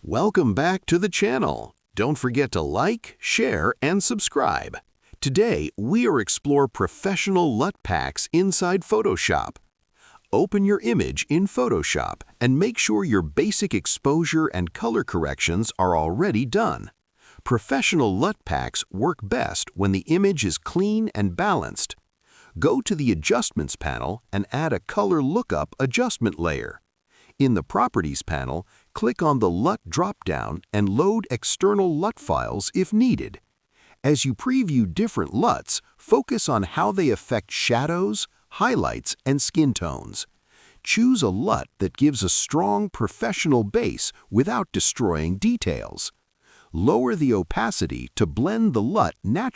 Welcome back to the channel. Don't forget to like, share, and subscribe. Today, we'll explore professional LUT packs inside Photoshop. Open your image in Photoshop and make sure your basic exposure and color corrections are already done. Professional LUT packs work best when the image is clean and balanced. Go to the Adjustments panel and add a Color Lookup adjustment layer. In the Properties panel, click on the LUT drop-down and load external LUT files if needed. As you preview different LUTs, focus on how they affect shadows, highlights, and skin tones. Choose a LUT that gives a strong professional base without destroying details. Lower the opacity to blend the LUT naturally.